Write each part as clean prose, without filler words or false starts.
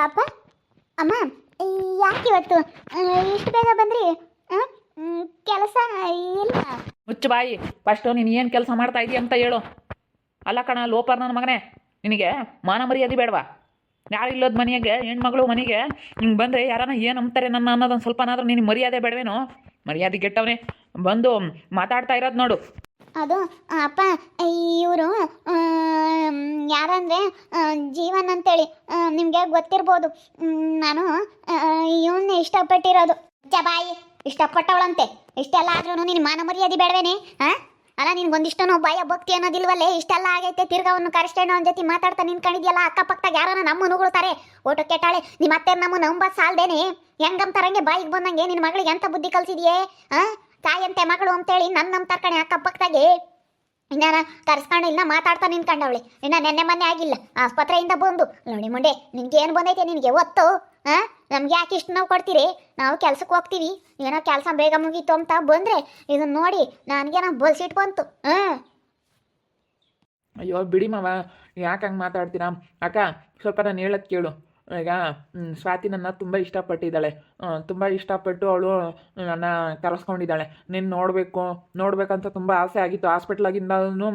ಅಪ್ಪ ಅಮ್ಮ ಯಾಕೆ ಇವತ್ತು ಇಷ್ಟು ಬೇಗ ಬಂದ್ರಿ ಕೆಲಸ ಇಲ್ಲ. ಮುಚ್ಚು ಬಾಯಿ. ಫಸ್ಟು ನೀನು ಏನು ಕೆಲಸ ಮಾಡ್ತಾ ಇದೀಯ ಅಂತ ಹೇಳು. ಅಲ್ಲ ಕಣ ಲೋಪರ್ ನನ್ನ ಮಗನೇ, ನಿನಗೆ ಮಾನ ಮರ್ಯಾದೆ ಬೇಡವಾ? ಯಾರು ಇಲ್ಲದ ಮನೆಗೆ ಹೆಣ್ಮಗಳು ಮನೆಗೆ ಹಿಂಗೆ ಬಂದರೆ ಯಾರನ್ನ ಏನು ಅಂತಾರೆ ನನ್ನ ಅನ್ನೋದೊಂದು ಸ್ವಲ್ಪನಾದ್ರೂ ನಿನಗೆ ಮರ್ಯಾದೆ ಬೇಡವೇನೋ? ಮರ್ಯಾದೆ ಗೆಟ್ಟವನೇ ಬಂದು ಮಾತಾಡ್ತಾ ಇರೋದು ನೋಡು. ಅದು ಅಪ್ಪ ಇವರು ಯಾರಂದರೆ ಜೀವನ್ ಅಂತೇಳಿ ನಿಮಗೆ ಗೊತ್ತಿರ್ಬೋದು. ನಾನು ಇವನ್ನೇ ಇಷ್ಟಪಟ್ಟಿರೋದು. ಬಾಯಿ ಇಷ್ಟಪಟ್ಟವಳಂತೆ. ಇಷ್ಟೆಲ್ಲ ಆದ್ರೂ ನಿನ್ನ ಮಾನ ಮರ್ಯಾದೆ ಬೇಡವೇನೆ? ಅಲ್ಲ ನಿನ್ಗೊಂದಿಷ್ಟನೋ ಭಯ ಭಕ್ತಿ ಅನ್ನೋದಿಲ್ವಲ್ಲೇ? ಇಷ್ಟೆಲ್ಲ ಆಗೈತೆ ತಿರ್ಗವನ್ನು ಕರೆಸ್ಟೇನೋ ಅವನ ಜೊತೆ ಮಾತಾಡ್ತಾ ನಿಂತ್ಕೊಂಡಿದ್ಯಲ್ಲ. ಅಕ್ಕಪಕ್ಕದಾಗ ಯಾರನ್ನ ನಮ್ಮನ್ನು ಉಗುಳ್ತಾರೆ. ಓಟು ಕೆಟ್ಟಾಳೆ ನಿಮ್ಮ ಅತ್ತೆ ನಮ್ಮ ನಂಬತ್ ಸಾಲ್ದೇನೆ ಹೆಂಗಂತಾರಂಗೆ ಬಾಯಿಗೆ ಬಂದಂಗೆ ನಿನ್ನ ಮಗಳಿಗೆ ಎಂತ ಬುದ್ಧಿ ಕಲ್ಸಿದ್ಯೆ? ತಾಯಂತೆ ಮಗಳು ಅಂತೇಳಿ ನನ್ನ ನಂಬ್ತಾರ ಕಣೆ ಅಕ್ಕಪಕ್ಕದಾಗೆ. ಇನ್ನ ಕರ್ಸ್ಕೊಂಡು ಇಲ್ಲ ಮಾತಾಡ್ತಾ ನಿಂತ್ಕೊಂಡವಳೆ. ಇನ್ನ ನೆನ್ನೆ ಮೊನ್ನೆ ಆಗಿಲ್ಲ ಆಸ್ಪತ್ರೆಯಿಂದ ಬಂದು ನೋಡಿ ಮುಂಡೆ ನಿನ್ಗೆ ಏನು ಬಂದೈತೆ ನಿನಗೆ ಒತ್ತು? ನಮ್ಗೆ ಯಾಕೆ ಇಷ್ಟು ನಾವು ಕೊಡ್ತೀರಿ? ನಾವು ಕೆಲ್ಸಕ್ಕೆ ಹೋಗ್ತೀವಿ, ಏನೋ ಕೆಲಸ ಬೇಗ ಮುಗೀತು ಅಂತ ಬಂದರೆ ಇದನ್ನ ನೋಡಿ ನನಗೇನೋ ಬಲ್ಸಿಟ್ಟು ಬಂತು. ಅಯ್ಯೋ ಬಿಡಿ ಮಾವ, ಯಾಕೆ ಹಂಗೆ ಮಾತಾಡ್ತೀರಾ? ಅಕ್ಕ ಸ್ವಲ್ಪ ನಾನು ಹೇಳೋದು ಕೇಳು. ಈಗ ಸ್ವಾತಿ ನನ್ನ ತುಂಬ ಇಷ್ಟಪಟ್ಟಿದ್ದಾಳೆ. ತುಂಬ ಇಷ್ಟಪಟ್ಟು ಅವಳು ನನ್ನ ಕರೆಸ್ಕೊಂಡಿದ್ದಾಳೆ. ನೀನು ನೋಡಬೇಕಂತ ತುಂಬ ಆಸೆ ಆಗಿತ್ತು. ಹಾಸ್ಪಿಟ್ಲಾಗಿಂದನೂ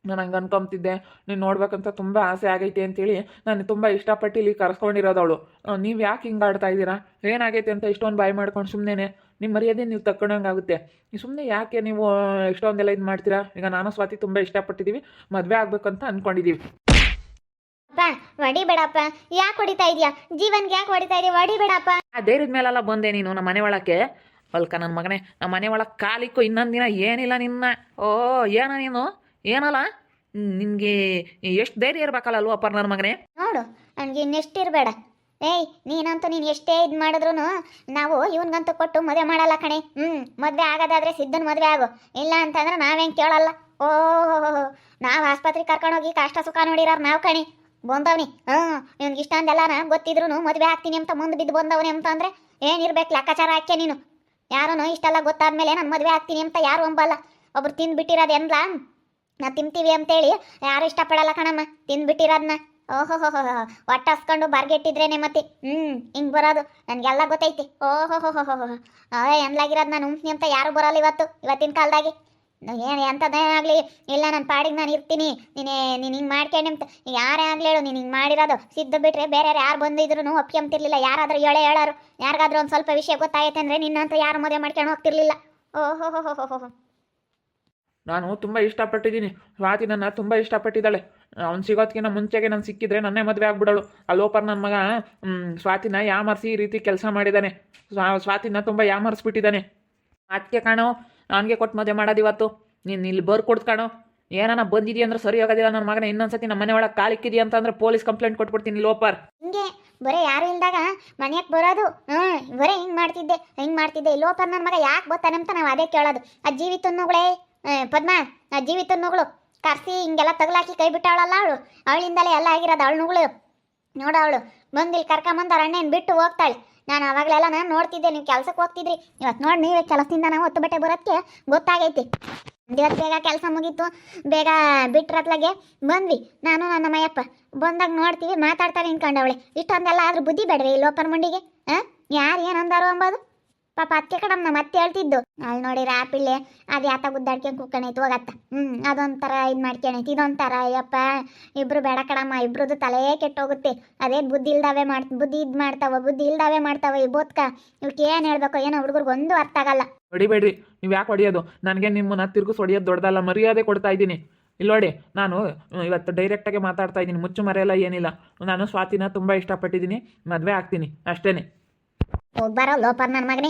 ನಾನು ಹಂಗೆ ಅನ್ಕೊಂತಿದ್ದೆ. ನೀನು ನೋಡ್ಬೇಕಂತ ತುಂಬ ಆಸೆ ಆಗೈತೆ ಅಂತೇಳಿ ನಾನು ತುಂಬ ಇಷ್ಟಪಟ್ಟು ಇಲ್ಲಿ ಕರೆಸ್ಕೊಂಡಿರೋದವಳು. ನೀವು ಯಾಕೆ ಹಿಂಗೆ ಆಡ್ತಾ ಇದ್ದೀರಾ? ಏನಾಗೈತೆ ಅಂತ ಇಷ್ಟೊಂದು ಬಾಯಿ ಮಾಡ್ಕೊಂಡು ಸುಮ್ಮನೆ ನಿಮ್ಮ ಮರ್ಯಾದೆ ನೀವು ತಕ್ಕೊಂಡಂಗಾಗುತ್ತೆ. ಸುಮ್ಮನೆ ಯಾಕೆ ನೀವು ಇಷ್ಟೊಂದೆಲ್ಲ ಇದು ಮಾಡ್ತೀರಾ? ಈಗ ನಾನು ಸ್ವಾತಿ ತುಂಬ ಇಷ್ಟಪಟ್ಟಿದ್ದೀವಿ, ಮದುವೆ ಆಗಬೇಕಂತ ಅಂದ್ಕೊಂಡಿದ್ದೀವಿ. ಹೊಡಿಬೇಡಪ್ಪ. ಯಾಕೆ ಹೊಡಿತಾ ಇದೆಯಾ? ಜೀವನ್ಗೆ ಯಾಕೆ ಹೊಡಿತಾ ಇದೆಯಾ? ಹೊಡಿಬೇಡಪ್ಪ. ಆ ಧೈರ್ಯದ ಮೇಲೆಲ್ಲ ಬಂದೆ ನೀನು ನಮ್ಮ ಮನೆ ಒಳಕ್ಕೆ. ಅಲ್ಕ ನನ್ನ ಮಗನೇ, ನಮ್ಮ ಮನೆ ಒಳಗೆ ಕಾಲಿಕ್ಕು ಇನ್ನೊಂದು ದಿನ ಏನಿಲ್ಲ ನಿನ್ನ. ಓ ಏನ ನೀನು ಏನಲ್ಲ? ನಿನಗೆ ಎಷ್ಟು ಧೈರ್ಯ ಇರಬೇಕಲ್ಲ ಅಪ್ಪ ನನ್ನ ಮಗನೇ. ನೋಡು ನನಗೆ ಇನ್ನೆಷ್ಟು ಇರಬೇಡ. ನೀನಂತೂ ನೀನು ಎಷ್ಟೇ ಇದು ಮಾಡಿದ್ರು ನಾವು ಇವನ್ಗಂತೂ ಕೊಟ್ಟು ಮದುವೆ ಮಾಡಲ್ಲ ಕಣೆ. ಮದುವೆ ಆಗೋದಾದ್ರೆ ಸಿದ್ಧನ ಮದುವೆ ಆಗು, ಇಲ್ಲ ಅಂತಂದ್ರೆ ನಾವೇನು ಕೇಳಲ್ಲ. ನಾವು ಆಸ್ಪತ್ರೆಗೆ ಕರ್ಕೊಂಡೋಗಿ ಕಷ್ಟ ಸುಖ ನೋಡಿರೋರು ನಾವು ಕಣೆ. ಬಂದವನಿ ಇವ್ನಿಗೆ ಇಷ್ಟ ಅಂದೆಲ್ಲ ಗೊತ್ತಿದ್ರು ಮದುವೆ ಆಗ್ತೀನಿ ಅಂತ ಮುಂದೆ ಬಿದ್ದು ಬಂದವನಿ ಅಂತ ಅಂದ್ರೆ ಏನಿರ್ಬೇಕು ಲೆಕ್ಕಾಚಾರ ಹಾಕ್ಯ ನೀನು. ಯಾರೂ ಇಷ್ಟೆಲ್ಲ ಗೊತ್ತಾದ್ಮೇಲೆ ನಾನು ಮದುವೆ ಆಗ್ತೀನಿ ಅಂತ ಯಾರು ಅಂಬಲ್ಲ. ಒಬ್ರು ತಿಂದ್ಬಿಟ್ಟಿರೋದು ಎಲ್ಲ ನಾ ತಿಂತೀವಿ ಅಂತೇಳಿ ಯಾರು ಇಷ್ಟಪಡಲ್ಲ ಕಣಮ್ಮ. ತಿಂದ್ಬಿಟ್ಟಿರೋದನ್ನ ಹೊಟ್ಟೆ ಹಸ್ಕೊಂಡು ಬರ್ಗೆಟ್ಟಿದ್ರೇನೆ ಮತ್ತೆ ಹಿಂಗೆ ಬರೋದು. ನನಗೆಲ್ಲ ಗೊತ್ತೈತಿ. ಎಂದ್ಲಾಗಿರೋದು ನಾನು ಉಂಪ್ನಿ ಅಂತ ಯಾರು ಬರೋಲ್ಲ ಇವತ್ತಿನ ಕಾಲದಾಗೆ. ಏನು ಎಂಥದ್ದೇನಾಗಲಿ ಇಲ್ಲ ನನ್ನ ಪಾಡಿಗೆ ನಾನು ಇರ್ತೀನಿ. ನೀನು ಹಿಂಗೆ ಮಾಡ್ಕೊಂಡು ಅಂತ ಯಾರೇ ಆಗಲಿ ಹೇಳು. ನೀನು ಹಿಂಗೆ ಮಾಡಿರೋದು ಸಿದ್ದು ಬಿಟ್ಟರೆ ಬೇರೆ ಯಾರು ಬಂದಿದ್ರು ಒಪ್ಕೊಂತಿರ್ಲಿಲ್ಲ. ಯಾರಾದರೂ ಹೇಳೋರು ಯಾರಿಗಾದ್ರೂ ಒಂದು ಸ್ವಲ್ಪ ವಿಷಯ ಗೊತ್ತಾಯ್ತು ಅಂದರೆ ನಿನ್ನಂತ ಯಾರು ಮದುವೆ ಮಾಡ್ಕೊಂಡು ಹೋಗ್ತಿರ್ಲಿಲ್ಲ. ನಾನು ತುಂಬ ಇಷ್ಟಪಟ್ಟಿದ್ದೀನಿ. ಸ್ವಾತಿ ನನ್ನ ತುಂಬ ಇಷ್ಟಪಟ್ಟಿದ್ದಾಳೆ. ಅವ್ನು ಸಿಗೋದಕ್ಕಿಂತ ಮುಂಚೆಗೆ ನಾನು ಸಿಕ್ಕಿದ್ರೆ ನನ್ನೇ ಮದುವೆ ಆಗ್ಬಿಡೋಳು. ಅಲ್ಲೋಪರ್ ನನ್ನ ಮಗ ಸ್ವಾತಿನ ಯಾಮರ್ಸಿ ಈ ರೀತಿ ಕೆಲಸ ಮಾಡಿದ್ದಾನೆ. ಸ್ವಾತಿನ ತುಂಬ ಯಾಮರ್ಸ್ಬಿಟ್ಟಿದ್ದಾನೆ. ಅದಕ್ಕೆ ಕಾಣೋ ನನಗೆ ಕೊಟ್ಟು ಮದುವೆ ಮಾಡೋದು ಇವತ್ತು. ನೀನು ಇಲ್ಲಿ ಕೊಡ್ತು ಕಾಣೋ. ಏನಾನ ಬಂದಿದೆಯಾ ಅಂದ್ರೆ ಸರಿ ಹೋಗೋದಿಲ್ಲ ನನ್ನ ಮಗನ. ಇನ್ನೊಂದ್ಸತಿ ನಮ್ಮ ಮನೆ ಒಳಗೆ ಕಾಲಿಕ್ಕಿದೆಯಾ ಅಂತಂದ್ರೆ ಪೊಲೀಸ್ ಕಂಪ್ಲೇಂಟ್ ಕೊಟ್ಬಿಡ್ತೀನಿ ಲೋಪರ್. ಹಿಂಗೆ ಬರೀ ಯಾರು ಇಲ್ದಾಗ ಮನೆಯಕ್ಕೆ ಬರೋದು. ಬರೀ ಹಿಂಗೆ ಮಾಡ್ತಿದ್ದೆ ಲೋಪರ್ ನನ್ನ ಮಗ ಯಾಕೆ ಬರ್ತಾನೆ ಅಂತ ನಾವು ಅದೇ ಕೇಳೋದು. ಆ ಜೀವಿತನ್ನುಗಳೇ ಪದ್ಮ, ಆ ಜೀವಿತನ್ನುಗಳು ಕರ್ಸಿ ಹಿಂಗೆಲ್ಲ ತಗಲಾಕಿ ಕೈ ಬಿಟ್ಟಾಳಲ್ಲ ಅವಳಿಂದಲೇ ಎಲ್ಲ ಆಗಿರೋದು. ಅವಳು ನೋಡು ಅವಳು ಬಂದಿಲ್ಲಿ ಕರ್ಕೊಂಬಂದು ಅಣ್ಣೇನು ಬಿಟ್ಟು ಹೋಗ್ತಾಳೆ. ನಾನು ಅವಾಗಲೆಲ್ಲ ನಾನು ನೋಡ್ತಿದ್ದೆ ನೀವು ಕೆಲಸಕ್ಕೆ ಹೋಗ್ತಿದ್ರಿ. ಇವತ್ತು ನೋಡಿ ನೀವೇ ಕೆಲಸದಿಂದ ನಾವು ಹೊತ್ತು ಬಟ್ಟೆ ಬರೋದಕ್ಕೆ ಗೊತ್ತಾಗೈತಿ. ಇವತ್ತು ಬೇಗ ಕೆಲಸ ಮುಗೀತು, ಬೇಗ ಬಿಟ್ರತ್ಲಾಗೆ ಬಂದ್ವಿ ನಾನು ನನ್ನ ಮಯ್ಯಪ್ಪ. ಬಂದಾಗ ನೋಡ್ತೀವಿ ಮಾತಾಡ್ತಾ ನಿಂತ್ಕೊಂಡವಳೆ. ಇಷ್ಟೊಂದೆಲ್ಲ ಆದ್ರೂ ಬುದ್ಧಿ ಬೇಡ್ರಿ ಈ ಲೋಪರ್ ಮಂಡಿಗೆ. ಯಾರು ಏನಂದಾರು ಅಂಬೋದು ಪಾಪ. ಅದಕ್ಕೆ ಕಡಮ್ ನಮ್ಮ ಮತ್ತೆ ಹೇಳ್ತಿದ್ದು ಅಲ್ಲಿ ನೋಡಿರ ಆಪಿಳ್ಳೆ ಅದು ಯಾತ ಗುದ್ದಾಡ್ಕೊಂಡು ಕೂತ್ಕೊಂಡೈತು ಹೋಗತ್ತ. ಅದೊಂಥರ ಇದು ಮಾಡ್ಕೊಂಡೈತಿ ಇದೊಂಥರ. ಅಯ್ಯಪ್ಪ ಇಬ್ರು ಬೇಡ ಕಡಮ್ಮ, ಇಬ್ರದ್ದು ತಲೆ ಕೆಟ್ಟೋಗುತ್ತೆ. ಅದೇ ಬುದ್ಧಿ ಇಲ್ದಾವೆ ಮಾಡ್ತಾವ ಈ ಬೋತ್ಕ. ಇವಕ್ಕೆ ಏನು ಹೇಳ್ಬೇಕು ಏನೋ ಹುಡುಗರಿಗೆ ಒಂದು ಅರ್ಥ ಆಗಲ್ಲ. ಹೊಡಿಬೇಡ್ರಿ, ನೀವು ಯಾಕೆ ಹೊಡಿಯೋದು? ನನಗೆ ನಿಮ್ಮನ್ನ ತಿರುಗಿಸ್ ಹೊಡಿಯೋದು ದೊಡ್ಡದಲ್ಲ, ಮರ್ಯಾದೆ ಕೊಡ್ತಾ ಇದ್ದೀನಿ. ಇಲ್ಲಿ ನೋಡಿ ನಾನು ಇವತ್ತು ಡೈರೆಕ್ಟಾಗಿ ಮಾತಾಡ್ತಾ ಇದ್ದೀನಿ, ಮುಚ್ಚು ಮರೆಯಲ್ಲ ಏನಿಲ್ಲ. ನಾನು ಸ್ವಾತಿನ ತುಂಬ ಇಷ್ಟಪಟ್ಟಿದ್ದೀನಿ, ಮದುವೆ ಆಗ್ತೀನಿ ಅಷ್ಟೇ. ಹೋಗಿ ಬಾರೋ ಲೋಪರ್ ನನ್ನ ಮಗನೇ.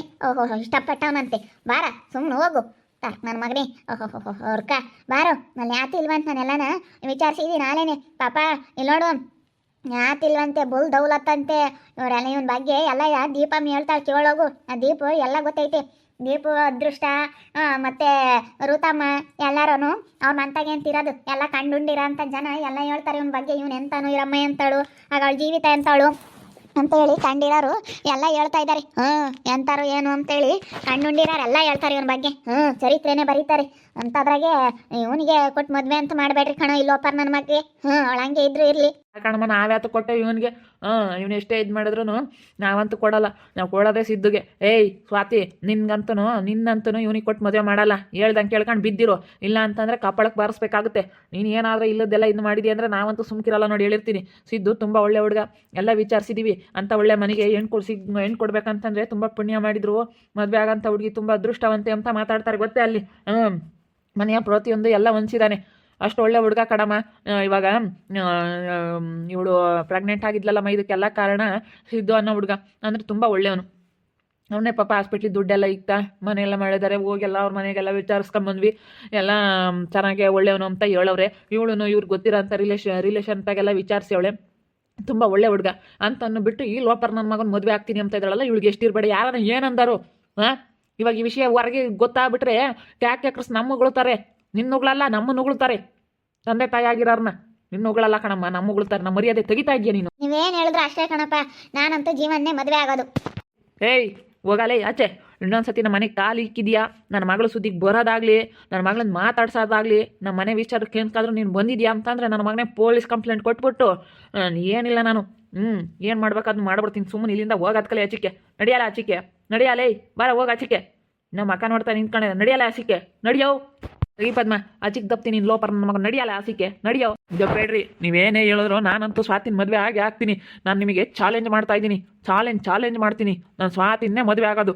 ಇಷ್ಟಪಟ್ಟವನಂತೆ ಬಾರ ಸುಮ್ಮನೆ ಹೋಗು ನನ್ನ ಮಗನೇ. ಅವ್ರಕ್ಕ ಬಾರೋ. ನಾನು ಯಾತಿಲ್ವಂತ ನಾನೆಲ್ಲನ ವಿಚಾರಿಸಿದ್ದೀನಿ ನಾಳೆನೆ. ಪಾಪ ಇಲ್ಲಿ ನೋಡು ಯಾತಿಲ್ವಂತೆ ಬುಲ್ ದೌಲತ್ತಂತೆ ಇವರೆಲ್ಲ ಇವನ ಬಗ್ಗೆ ಎಲ್ಲ ದೀಪಮ್ಮ ಹೇಳ್ತಾಳೆ ಕೇಳೋಗು. ಆ ದೀಪು ಎಲ್ಲ ಗೊತ್ತೈತೆ. ದೀಪು ಅದೃಷ್ಟ ಮತ್ತು ಋತಮ್ಮ ಎಲ್ಲರೂ ಅವ್ರ ಮಂತಾಗೇಂತಿರೋದು ಎಲ್ಲ ಕಂಡುಂಡಿರೋ ಅಂಥ ಜನ ಎಲ್ಲ ಹೇಳ್ತಾರೆ ಇವನ ಬಗ್ಗೆ. ಇವನು ಎಂತಾನು ಇರಮ್ಮ ಅಂತಾಳು, ಆಗ ಅವಳು ಜೀವಿತ ಅಂತಾಳು ಅಂತ ಹೇಳಿ ಕಂಡಿರೋರು ಎಲ್ಲ ಹೇಳ್ತಾ ಇದ್ದಾರೆ. ಎಂತಾರು ಏನು ಅಂತೇಳಿ ಕಂಡುಂಡಿರೋರು ಎಲ್ಲ ಹೇಳ್ತಾರೆ ಇವನ ಬಗ್ಗೆ. ಚರಿತ್ರೆನೇ ಬರೀತಾರೆ ಅಂತದ್ರಾಗೆ ಇವನಿಗೆ ಕೊಟ್ಟು ಮದುವೆ ಅಂತ ಮಾಡಬೇಡ್ರಿ ಕಣೋ ಇಲ್ಲೋಪರ್ ನನ್ನ ಮಗ್ಗೆ. ಅವಳು ಹಂಗೆ ಇದ್ರು ಇರಲಿ. ಕಣಮ್ಮ ನಾವ್ಯಾತು ಕೊಟ್ಟೆ ಇವನಿಗೆ ಇವನು ಎಷ್ಟೇ ಇದು ಮಾಡಿದ್ರು ನಾವಂತೂ ಕೊಡಲ್ಲ. ನಾವು ಕೊಡೋದೇ ಸಿದ್ದುಗೆ. ಏಯ್ ಸ್ವಾತಿ, ನಿನ್ನಂತೂ ಇವನಿಗೆ ಕೊಟ್ಟು ಮದುವೆ ಮಾಡಲ್ಲ. ಹೇಳ್ದಂಗೆ ಕೇಳ್ಕೊಂಡು ಬಿದ್ದಿರು, ಇಲ್ಲ ಅಂತಂದರೆ ಕಪ್ಪಳಕ್ಕೆ ಬಾರಿಸ್ಬೇಕಾಗುತ್ತೆ. ನೀನು ಏನಾದರೂ ಇಲ್ಲದೆಲ್ಲ ಇದು ಮಾಡಿದಿ ಅಂದರೆ ನಾವಂತೂ ಸುಮ್ಕಿರಲ್ಲ ನೋಡಿ, ಹೇಳಿರ್ತೀನಿ. ಸಿದ್ದು ತುಂಬ ಒಳ್ಳೆ ಹುಡುಗ, ಎಲ್ಲ ವಿಚಾರಿಸಿದ್ದೀವಿ. ಅಂತ ಒಳ್ಳೆ ಮನೆಗೆ ಹೆಣ್ಣು ಕೊಡ್ಬೇಕಂತಂದರೆ ತುಂಬ ಪುಣ್ಯ ಮಾಡಿದ್ರು. ಮದುವೆ ಆಗಂತ ಹುಡುಗಿ ತುಂಬ ಅದೃಷ್ಟವಂತೆ ಅಂತ ಮಾತಾಡ್ತಾರೆ ಗೊತ್ತೇ ಅಲ್ಲಿ. ಮನೆಯ ಪ್ರತಿಯೊಂದು ಎಲ್ಲ ಹೊಂದಿಸಿದ್ದಾನೆ. ಅಷ್ಟು ಒಳ್ಳೆ ಹುಡುಗ ಕಣಮ್ಮ. ಇವಾಗ ಇವಳು ಪ್ರೆಗ್ನೆಂಟ್ ಆಗಿದ್ಲಲ್ಲ ಇದಕ್ಕೆಲ್ಲ ಕಾರಣ ಸಿದ್ದು ಅನ್ನೋ ಹುಡುಗ. ಅಂದರೆ ತುಂಬ ಒಳ್ಳೆಯವನು. ಅವನೇ ಪಾಪ ಹಾಸ್ಪಿಟ್ಲಿಗೆ ದುಡ್ಡೆಲ್ಲ ಇಕ್ತಾ ಮನೆಯೆಲ್ಲ ಮಾಡಿದ್ದಾರೆ. ಹೋಗೆಲ್ಲ ಅವ್ರ ಮನೆಗೆಲ್ಲ ವಿಚಾರಿಸ್ಕೊಂಬಂದ್ವಿ. ಎಲ್ಲ ಚೆನ್ನಾಗೆ ಒಳ್ಳೆಯವನು ಅಂತ ಹೇಳವ್ರೆ. ಇವಳು ಇವ್ರಿಗೆ ಗೊತ್ತಿರೋ ಅಂಥ ರಿಲೇಷನ್ತಾಗೆಲ್ಲ ವಿಚಾರಿಸಿ ಅವಳೆ ತುಂಬ ಒಳ್ಳೆ ಹುಡುಗ ಅಂತ ಬಿಟ್ಟು ಈ ಲೋಪರ್ ನನ್ನ ಮಗನ ಮದುವೆ ಆಗ್ತೀನಿ ಅಂತ ಇದ್ದಾಳಲ್ಲ, ಇವಳಿಗೆ ಎಷ್ಟಿರಬೇಡಿ. ಯಾರನ್ನ ಏನಂದರು ಇವಾಗ ಈ ವಿಷಯ ಹೊರಗೆ ಗೊತ್ತಾಗ್ಬಿಟ್ರೆ ಕ್ಯಾಕ್ಸ್ ನಮ್ಮ ಉಗುಳ್ತಾರೆ. ನಿನ್ನ ಉಗುಳಲ್ಲ, ನಮ್ಮನ್ನು ಉಗುಳ್ತಾರೆ. ತಂದೆ ತಾಯಿ ಆಗಿರೋರ್ನ ನಿನ್ನ ಉಗುಳಲ್ಲ ಕಣಮ್ಮ, ನಮ್ಮ ಉಗುಳ್ತಾರೆ. ನಮ್ಮ ಮರ್ಯಾದೆ ತೆಗಿತಾ ಇದೆಯಾ ನೀನು? ನೀವೇನು ಹೇಳಿದ್ರು ಅಷ್ಟೇ ಕಣಪ್ಪ, ನಾನಂತೂ ಜೀವನ್ನೇ ಮದುವೆ ಆಗೋದು. ಏಯ್ ಹೋಗಲೇ ಆಚೆ. ಇನ್ನೊಂದ್ಸತಿ ನಮ್ಮ ಮನೆಗೆ ಕಾಲು ಇಕ್ಕಿದ್ಯಾ, ನನ್ನ ಮಗಳ ಸುದ್ದಿಗೆ ಬರೋದಾಗಲಿ, ನನ್ನ ಮಗಳನ್ನ ಮಾತಾಡ್ಸೋದಾಗಲಿ, ನಮ್ಮ ಮನೆ ವಿಚಾರಕ್ಕೆ ಏನ್ಕಾದ್ರೂ ನೀನು ಬಂದಿದ್ಯಾ ಅಂತಂದರೆ ನನ್ನ ಮಗನೇ ಪೊಲೀಸ್ ಕಂಪ್ಲೇಂಟ್ ಕೊಟ್ಬಿಟ್ಟು ಏನಿಲ್ಲ ನಾನು ಏನು ಮಾಡ್ಬೇಕಾದ್ನು ಮಾಡ್ಬಿಡ್ತೀನಿ. ಸುಮ್ಮನೆ ಇಲ್ಲಿಂದ ಹೋಗೋದ್ಕಲೆ ಆಚಿಕೆ ನಡಿಯಲ್ಲ. ಆಚಿಕೆ ನಡಿಯಲೇ, ಬಾರ ಹೋಗಿ ಆಚಿಕೆ. ನಮ್ಮ ಅಕ್ಕ ನೋಡ್ತಾ ನಿಂತ್ಕೊಂಡೆ, ನಡಿಯಲ್ಲ ಆಚಿಕೆ, ನಡಿಯೋ. ಈ ಪದ್ಮ ಆಚಿಗೆ ದಪ್ತೀನಿ, ಲೋಪರ್ ನನ್ನ ಮಗ ನಡಿಯಲ್ಲ ಆಸಿಕೆ, ನಡಿಯೋ. ಬೇಡ್ರಿ, ನೀವೇನೇ ಹೇಳಿದ್ರು ನಾನಂತೂ ಸ್ವಾತಿನ ಮದುವೆ ಆಗಿ ಆಗ್ತೀನಿ. ನಾನು ನಿಮಗೆ ಚಾಲೆಂಜ್ ಮಾಡ್ತಾ ಇದ್ದೀನಿ, ಚಾಲೆಂಜ್ ಮಾಡ್ತೀನಿ. ನಾನು ಸ್ವಾತಿನೇ ಮದುವೆ ಆಗೋದು.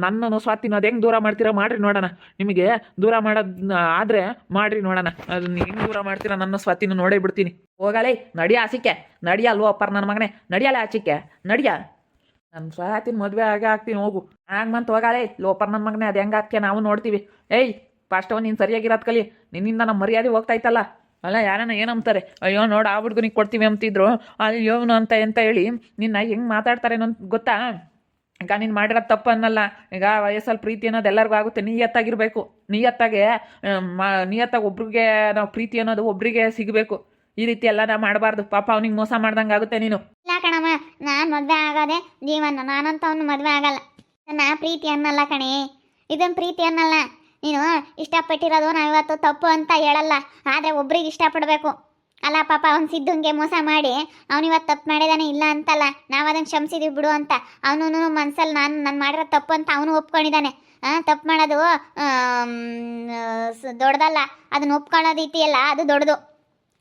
ನನ್ನನ್ನು ಸ್ವಾತಿನ ಅದು ಹೆಂಗೆ ದೂರ ಮಾಡ್ತೀರಾ ಮಾಡ್ರಿ ನೋಡೋಣ. ನಿಮಗೆ ದೂರ ಮಾಡೋದು ಆದರೆ ಮಾಡ್ರಿ ನೋಡೋಣ. ಅದನ್ನ ಹೆಂಗೆ ದೂರ ಮಾಡ್ತೀರಾ ನನ್ನ ಸ್ವಾತಿನ ನೋಡೇ ಬಿಡ್ತೀನಿ. ಹೋಗಲೇ, ನಡಿಯ ಆಸಿಕೆ, ನಡಿಯ ಲೋಪರ್ ನನ್ನ ಮಗನೇ, ನಡಿಯಲ್ಲ ಆಚಿಕೆ, ನಡಿಯ. ನನ್ನ ಸ್ವಾತಿನ ಮದುವೆ ಆಗಿ ಆಗ್ತೀನಿ, ಹೋಗು. ಹಂಗೆ ಬಂತು ಹೋಗಲೇ ಲೋಪರ್ ನನ್ನ ಮಗನೇ. ಅದು ಹೆಂಗೆ ಆಗ್ತೀಯ ನಾವು ನೋಡ್ತೀವಿ. ಏಯ್ ಫಸ್ಟ್ ನೀನು ಸರಿಯಾಗಿರೋದು ಕಲಿ. ನಿನ್ನಿಂದ ನಮ್ಮ ಮರ್ಯಾದೆ ಹೋಗ್ತಾ ಇತ್ತಲ್ಲ. ಅಲ್ಲ ಯಾರನ್ನ ಏನಂತಾರೆ, ಅಯ್ಯೋ ನೋಡಿ ಆ ಹುಡುಗನಿಗೆ ಕೊಡ್ತೀವಿ ಅಂತಿದ್ರು, ಅಯ್ಯೋನು ಅಂತ ಹೇಳಿ ನಿನ್ನ ಹೆಂಗೆ ಮಾತಾಡ್ತಾರೆ ಅನ್ನೋ ಗೊತ್ತಾ? ಈಗ ನೀನು ಮಾಡಿರೋದು ತಪ್ಪು ಅನ್ನಲ್ಲ. ಈಗ ವಯಸ್ಸಲ್ಲಿ ಪ್ರೀತಿ ಅನ್ನೋದು ಎಲ್ಲರಿಗೂ ಆಗುತ್ತೆ. ನಿಯತ್ತಾಗಿರಬೇಕು. ನಿಯತ್ತಾಗಿ ಒಬ್ರಿಗೆ ನಾವು ಪ್ರೀತಿ ಅನ್ನೋದು ಒಬ್ರಿಗೆ ಸಿಗಬೇಕು. ಈ ರೀತಿ ಎಲ್ಲ ನಾವು ಮಾಡಬಾರ್ದು. ಪಾಪ ಅವ್ನಿಗೆ ಮೋಸ ಮಾಡ್ದಂಗೆ ಆಗುತ್ತೆ ನೀನು. ಇಲ್ಲ ಕಣಮ್ಮ, ನಾನು ಮದುವೆ ಆಗೋದೇ ಜೀವನ. ನಾನಂತ ಅವನು ಮದುವೆ ಆಗಲ್ಲ. ನನ್ನ ಪ್ರೀತಿ ಅನ್ನಲ್ಲ ಕಣೆ, ಇದನ್ನು ಪ್ರೀತಿ ಅನ್ನಲ್ಲ. ನೀನು ಇಷ್ಟಪಟ್ಟಿರೋದು ನಾವಿವತ್ತು ತಪ್ಪು ಅಂತ ಹೇಳಲ್ಲ, ಆದರೆ ಒಬ್ರಿಗೆ ಇಷ್ಟಪಡಬೇಕು ಅಲ್ಲ. ಪಾಪ ಅವ್ನು ಸಿದ್ದಂಗೆ ಮೋಸ ಮಾಡಿ ಅವನಿವತ್ತು ತಪ್ಪು ಮಾಡಿದಾನೆ, ಇಲ್ಲ ಅಂತಲ್ಲ. ನಾವು ಅದನ್ನು ಕ್ಷಮಿಸಿದ್ವಿ ಬಿಡು ಅಂತ. ಅವನು ಮನಸ್ಸಲ್ಲಿ ನಾನು ಮಾಡಿರೋ ತಪ್ಪು ಅಂತ ಅವನು ಒಪ್ಕೊಂಡಿದ್ದಾನೆ. ತಪ್ಪು ಮಾಡೋದು ದೊಡ್ಡದಲ್ಲ, ಅದನ್ನ ಒಪ್ಕೊಳ್ಳೋದು ಇದೆಯಲ್ಲ ಅದು ದೊಡ್ಡದು.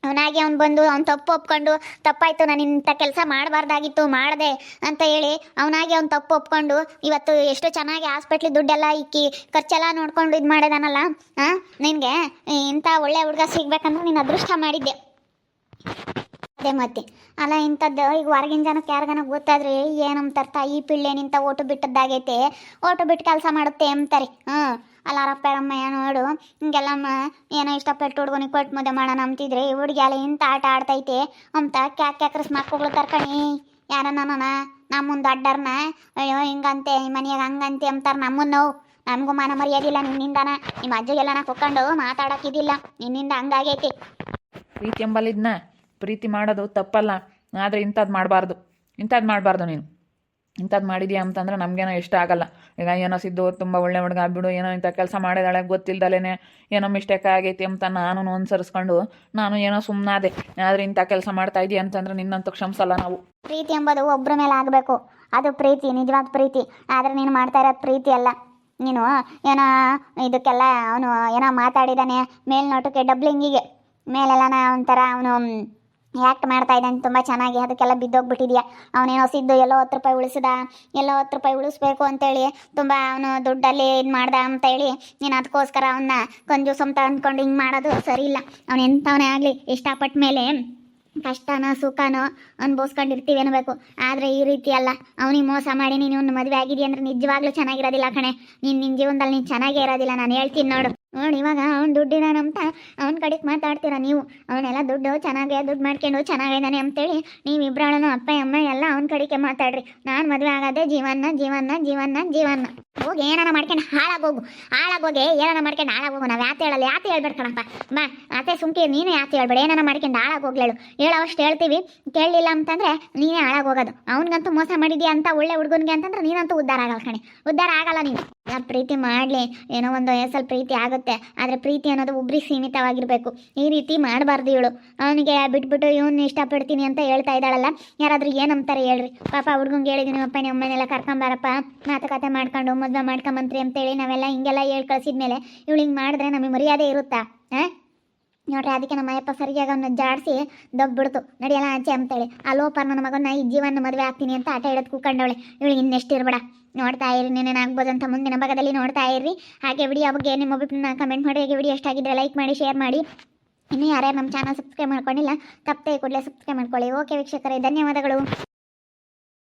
ಅವನಾಗಿ ಅವ್ನು ಬಂದು ಅವ್ನು ತಪ್ಪು ಒಪ್ಕೊಂಡು, ತಪ್ಪಾಯಿತು ನಾನು ಇಂಥ ಕೆಲಸ ಮಾಡಬಾರ್ದಾಗಿತ್ತು ಮಾಡಿದೆ ಅಂತ ಹೇಳಿ ಅವನಾಗಿ ಅವ್ನು ತಪ್ಪು ಒಪ್ಕೊಂಡು ಇವತ್ತು ಎಷ್ಟು ಚೆನ್ನಾಗಿ ಹಾಸ್ಪಿಟ್ಲಿಗೆ ದುಡ್ಡೆಲ್ಲ ಇಕ್ಕಿ ಖರ್ಚೆಲ್ಲ ನೋಡ್ಕೊಂಡು ಇದು ಮಾಡಿದಾನಲ್ಲ. ನಿನಗೆ ಇಂಥ ಒಳ್ಳೆ ಹುಡುಗ ಸಿಗ್ಬೇಕಂದ್ರೆ ನೀನು ಅದೃಷ್ಟ ಮಾಡಿದ್ದೆ. ಅದೇ ಮತ್ತೆ ಅಲ್ಲ, ಇಂಥದ್ದು ಈಗ ಹೊರಗಿನ ಜನಕ್ಕೆ ಯಾರಿಗಾನ ಗೊತ್ತಾದ್ರೆ ಏನಂತಾರ, ಈ ಪಿಳ್ಳೆ ನಿಂತ ಓಟು ಬಿಟ್ಟದ್ದಾಗೈತೆ, ಓಟು ಬಿಟ್ಟು ಕೆಲಸ ಮಾಡುತ್ತೆ ಅಂತಾರೆ. ಅಲ್ಲಾರಪ್ಪ ರಮ್ಮ ನೋಡು, ಹಿಂಗೆಲ್ಲಮ್ಮ ಏನೋ ಇಷ್ಟಪಟ್ಟು ಹುಡುಗನಿಗೆ ಕೊಟ್ಟು ಮದುವೆ ಮಾಡೋಣ ಅಂತಿದ್ರೆ ಈ ಹುಡುಗಿ ಅಲ್ಲ ಇಂಥ ಆಟ ಆಡ್ತೈತೆ ಅಂತ ಕ್ಯಾಕ್ರಸ್ ಮಕ್ಕಳು ತರ್ಕಣಿ. ಯಾರನ್ನ ನಮ್ಮ ಮುಂದೆ ಅಡ್ಡರ್ನ ಅಯ್ಯೋ ಹಿಂಗಂತೆ ಮನೆಯಾಗ ಹಂಗಂತೆ ಅಂತಾರೆ. ನಮ್ಮನ್ನು ನಮಗೂ ಮಾನ ಮರ್ಯಾದಿಲ್ಲ ನಿನ್ನಿಂದಾನ. ನಿಮ್ಮ ಅಜ್ಜಿಗೆಲ್ಲ ಕೊಕ್ಕೊಂಡು ಮಾತಾಡೋಕ್ಕಿದ್ದಿಲ್ಲ, ನಿನ್ನಿಂದ ಹಂಗಾಗೈತಿ. ಪ್ರೀತಿ ಎಂಬಲ್ಲಿದ್ನ ಪ್ರೀತಿ ಮಾಡೋದು ತಪ್ಪಲ್ಲ, ಆದರೆ ಇಂಥದ್ದು ಮಾಡಬಾರ್ದು ನೀನು. ಇಂಥದ್ದು ಮಾಡಿದ್ಯಾ ಅಂತಂದ್ರೆ ನಮಗೇನೋ ಇಷ್ಟ ಆಗಲ್ಲ. ಈಗ ಏನೋ ಸಿದ್ದು ತುಂಬ ಒಳ್ಳೆ ಹುಡುಗ ಬಿಡು, ಏನೋ ಇಂಥ ಕೆಲಸ ಮಾಡಿದಾಳೆ ಗೊತ್ತಿಲ್ದಲೇ ಏನೋ ಮಿಸ್ಟೇಕ್ ಆಗೈತಿ ಅಂತ ನಾನು ಅನುಸರಿಸ್ಕೊಂಡು ನಾನು ಏನೋ ಸುಮ್ಮನಾದೆ. ಆದರೆ ಇಂಥ ಕೆಲಸ ಮಾಡ್ತಾ ಇದೀಯ ಅಂತಂದ್ರೆ ನಿನ್ನಂತೂ ಕ್ಷಮಿಸಲ್ಲ ನಾವು. ಪ್ರೀತಿ ಎಂಬುದು ಒಬ್ಬರ ಮೇಲೆ ಆಗಬೇಕು, ಅದು ಪ್ರೀತಿ, ನಿಜವಾದ ಪ್ರೀತಿ. ಆದರೆ ನೀನು ಮಾಡ್ತಾ ಇರೋದು ಪ್ರೀತಿ ಅಲ್ಲ. ನೀನು ಏನೋ ಇದಕ್ಕೆಲ್ಲ ಅವನು ಏನೋ ಮಾತಾಡಿದ್ದಾನೆ ಮೇಲ್ನೋಟಕ್ಕೆ ಡಬ್ಲಿಂಗಿಗೆ ಮೇಲೆಲ್ಲ ಒಂಥರ ಅವನು ಆ್ಯಕ್ಟ್ ಮಾಡ್ತಾ ಇದ್ದಾನೆ ತುಂಬ ಚೆನ್ನಾಗಿ, ಅದಕ್ಕೆಲ್ಲ ಬಿದ್ದೋಗ್ಬಿಟ್ಟಿದ್ಯಾ. ಅವನೇನೋ ಸಿದ್ದು ಎಲ್ಲೋ 10 ರೂಪಾಯಿ ಉಳಿಸಿದ, ಎಲ್ಲೋ 10 ರೂಪಾಯಿ ಉಳಿಸ್ಬೇಕು ಅಂತೇಳಿ ತುಂಬ ಅವನು ದುಡ್ಡಲ್ಲಿ ಇದು ಮಾಡ್ದ ಅಂತೇಳಿ ನೀನು ಅದಕ್ಕೋಸ್ಕರ ಅವನ್ನ ಕಂಜೂಸ್ ಅಂತ ಅಂದ್ಕೊಂಡು ಹಿಂಗೆ ಮಾಡೋದು ಸರಿ ಇಲ್ಲ. ಅವನು ಎಂಥವನೇ ಆಗಲಿ ಇಷ್ಟಪಟ್ಟ ಮೇಲೆ ಕಷ್ಟನೋ ಸುಖನೋ ಅನುಭವಿಸ್ಕೊಂಡಿರ್ತೀವಿ ಅನ್ನಬೇಕು. ಆದರೆ ಈ ರೀತಿ ಅಲ್ಲ. ಅವನಿಗೆ ಮೋಸ ಮಾಡಿ ನೀನು ಒಂದು ಮದುವೆ ಆಗಿದೆಯಾ ಅಂದರೆ ನಿಜವಾಗ್ಲೂ ಚೆನ್ನಾಗಿರೋದಿಲ್ಲ ಕಣೆ. ನಿನ್ನ ಜೀವನದಲ್ಲಿ ನೀನು ಚೆನ್ನಾಗೇ ಇರೋದಿಲ್ಲ, ನಾನು ಹೇಳ್ತೀನಿ ನೋಡು. ಇವಾಗ ಅವ್ನು ದುಡ್ಡಿದಾನಂತ ಅವ್ನ ಕಡೆಗೆ ಮಾತಾಡ್ತೀರ ನೀವು. ಅವನೆಲ್ಲ ದುಡ್ಡು ಮಾಡ್ಕೊಂಡು ಚೆನ್ನಾಗಿದ್ದಾನೆ ಅಂತೇಳಿ ನೀವಿಬ್ಬರಳೂ ಅಪ್ಪ ಅಮ್ಮ ಎಲ್ಲ ಅವ್ನ ಕಡೆಗೆ ಮಾತಾಡ್ರಿ. ನಾನು ಮದುವೆ ಆಗೋದೇ ಜೀವನ ಹೋಗಿ ಏನಾರ ಮಾಡ್ಕೊಂಡು ಹಾಳಾಗೋಗಿ ಏನಾರ ಮಾಡ್ಕೊಂಡು ಹಾಳಾಗೋಗು. ನಾವು ಯಾತೆ ಹೇಳ್ಬೇಡ ಕಣಪ್ಪ. ಬಾ ಅತ್ತೆ ಸುಮ್ಕೆ ನೀನೇ ಯಾತೆ ಹೇಳ್ಬೇಡ, ಏನಾರ ಮಾಡ್ಕೊಂಡು ಹಾಳಾಗೋಗ್ಲೇಳು. ಹೇಳೋವಷ್ಟು ಹೇಳ್ತೀವಿ, ಕೇಳಲಿಲ್ಲ ಅಂತಂದರೆ ನೀನೇ ಹಾಳಾಗೋಗೋದು. ಅವ್ನಿಗಂತೂ ಮೋಸ ಮಾಡಿದ್ಯಾ ಅಂತ ಒಳ್ಳೆ ಹುಡುಗನಿಗೆ ಅಂತಂದ್ರೆ ನೀನಂತೂ ಉದ್ಧಾರ ಆಗಲ್ಲ ಕಣೆ, ಉದ್ಧಾರ ಆಗಲ್ಲ ನೀನು. ಪ್ರೀತಿ ಮಾಡಲಿ, ಏನೋ ಒಂದು ವಯಸ್ಸಲ್ಲಿ ಪ್ರೀತಿ ಆಗುತ್ತೆ ಆಗುತ್ತೆ. ಆದರೆ ಪ್ರೀತಿ ಅನ್ನೋದು ಒಬ್ರಿಗೆ ಸೀಮಿತವಾಗಿರಬೇಕು. ಈ ರೀತಿ ಮಾಡಬಾರ್ದು ಇವಳು. ಅವನಿಗೆ ಬಿಟ್ಬಿಟ್ಟು ಇವನ್ನ ಇಷ್ಟಪಡ್ತೀನಿ ಅಂತ ಹೇಳ್ತಾ ಇದ್ದಾಳಲ್ಲ, ಯಾರಾದರೂ ಏನಂತಾರೆ ಹೇಳ್ರಿ. ಪಾಪ ಹುಡ್ಗಂಗೆ ಹೇಳಿದ್ದೀನಿ ಅಪ್ಪ ನಿಮ್ಮ ಅಮ್ಮನೆಲ್ಲ ಕರ್ಕೊಂಬಾರಪ್ಪ, ಮಾತುಕತೆ ಮಾಡ್ಕೊಂಡು ಮದುವೆ ಮಾಡ್ಕೊಂಬಂತ್ರಿ ಅಂತೇಳಿ ನಾವೆಲ್ಲ ಹಿಂಗೆಲ್ಲ ಹೇಳಿ ಕಳಿಸಿದ್ಮೇಲೆ ಇವಳು ಹಿಂಗೆ ಮಾಡಿದ್ರೆ ನಮಗೆ ಮರ್ಯಾದೆ ಇರುತ್ತಾ? ಹಾಂ ನೋಡ್ರಿ, ಅದಕ್ಕೆ ನಮ್ಮ ಅಯ್ಯಪ್ಪ ಸರಿಯಾಗಿ ಅವನ್ನ ಜಾಡಿಸಿ ದೊಬ್ಬಿಡ್ತು, ನಡೆಯಲ್ಲ ಆಚೆ ಅಂತೇಳಿ. ಆ ಲೋಪರ್ ನನ್ನ ಮಗನ ಈ ಜೀವನ ಮದುವೆ ಆಗ್ತೀನಿ ಅಂತ ಆಟ ಹಿಡಿದು ಕೂಕೊಂಡವಳೆ. ಇವಳಿಗೆ ಇನ್ನೆಷ್ಟು ಇರಬೇಡ. ನೋಡ್ತಾ ಇರಿ, ನೆನೇನಾಗ್ಬೋದು ಅಂತ ಮುಂದಿನ ಭಾಗದಲ್ಲಿ ನೋಡ್ತಾ ಇರ್ರಿ. ಹಾಗೆ ವಿಡಿಯೋ ಬಗ್ಗೆ ನಿಮ್ಮ ಅಭಿಪ್ರಾಯ ಕಮೆಂಟ್ ಮಾಡಿ. ಹಾಗೆ ವಿಡಿಯೋ ಎಷ್ಟಾಗಿದ್ದರೆ ಲೈಕ್ ಮಾಡಿ, ಶೇರ್ ಮಾಡಿ. ಇನ್ನೂ ಯಾರ್ಯಾರು ನಮ್ಮ ಚಾನಲ್ ಸಬ್ಸ್ಕ್ರೈಬ್ ಮಾಡ್ಕೊಂಡಿಲ್ಲ ತಪ್ಪದೆ ಕೂಡಲೇ ಸಬ್ಸ್ಕ್ರೈಬ್ ಮಾಡ್ಕೊಳ್ಳಿ. ಓಕೆ ವೀಕ್ಷಕರೇ, ಧನ್ಯವಾದಗಳು.